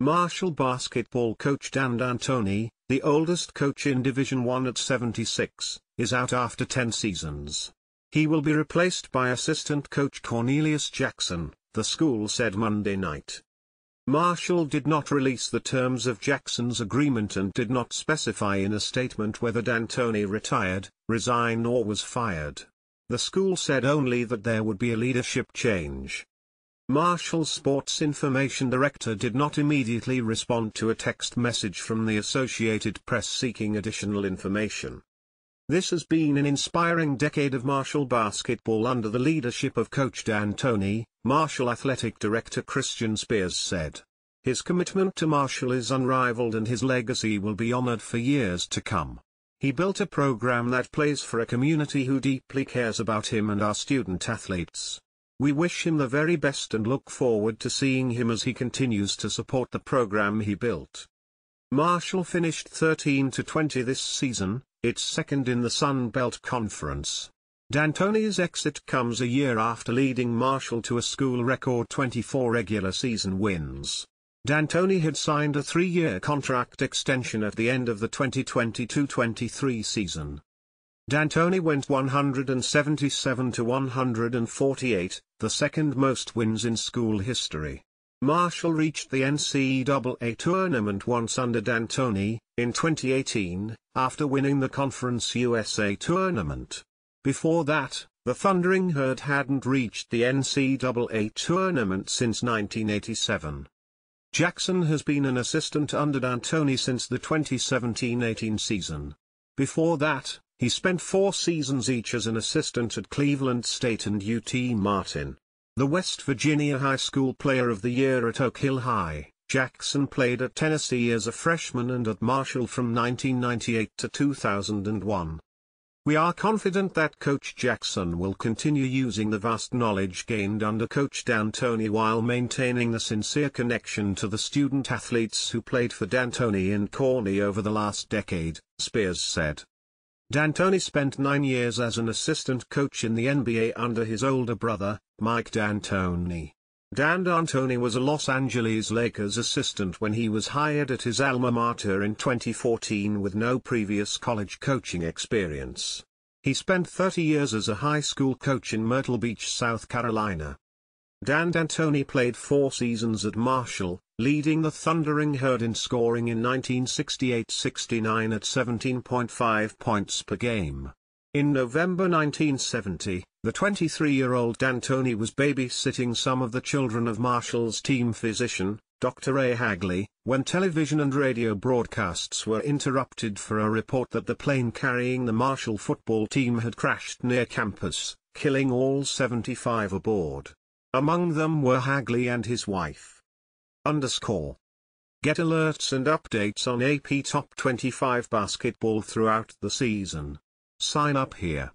Marshall basketball coach Dan Dantoni, the oldest coach in Division I at 76, is out after 10 seasons. He will be replaced by assistant coach Cornelius Jackson, the school said Monday night. Marshall did not release the terms of Jackson's agreement and did not specify in a statement whether Dantoni retired, resigned or was fired. The school said only that there would be a leadership change. Marshall's sports information director did not immediately respond to a text message from the Associated Press seeking additional information. This has been an inspiring decade of Marshall basketball under the leadership of Coach Dantoni, Marshall Athletic Director Christian Spears said. His commitment to Marshall is unrivaled and his legacy will be honored for years to come. He built a program that plays for a community who deeply cares about him and our student athletes. We wish him the very best and look forward to seeing him as he continues to support the program he built. Marshall finished 13-20 this season, its second in the Sun Belt Conference. Dantoni's exit comes a year after leading Marshall to a school record 24 regular season wins. Dantoni had signed a 3-year contract extension at the end of the 2022-23 season. Dantoni went 177-148, the second most wins in school history. Marshall reached the NCAA tournament once under Dantoni, in 2018, after winning the Conference USA tournament. Before that, the Thundering Herd hadn't reached the NCAA tournament since 1987. Jackson has been an assistant under Dantoni since the 2017-18 season. Before that, he spent 4 seasons each as an assistant at Cleveland State and UT Martin. The West Virginia High School Player of the Year at Oak Hill High, Jackson played at Tennessee as a freshman and at Marshall from 1998 to 2001. We are confident that Coach Jackson will continue using the vast knowledge gained under Coach Dantoni while maintaining the sincere connection to the student-athletes who played for Dantoni and Corny over the last decade, Spears said. Dantoni spent 9 years as an assistant coach in the NBA under his older brother, Mike D'Antoni. Dan Dantoni was a Los Angeles Lakers assistant when he was hired at his alma mater in 2014 with no previous college coaching experience. He spent 30 years as a high school coach in Myrtle Beach, South Carolina. Dan Dantoni played 4 seasons at Marshall, leading the Thundering Herd in scoring in 1968-69 at 17.5 points per game. In November 1970, the 23-year-old Dantoni was babysitting some of the children of Marshall's team physician, Dr. A. Hagley, when television and radio broadcasts were interrupted for a report that the plane carrying the Marshall football team had crashed near campus, killing all 75 aboard. Among them were Hagley and his wife. Get alerts and updates on AP Top 25 basketball throughout the season. Sign up here.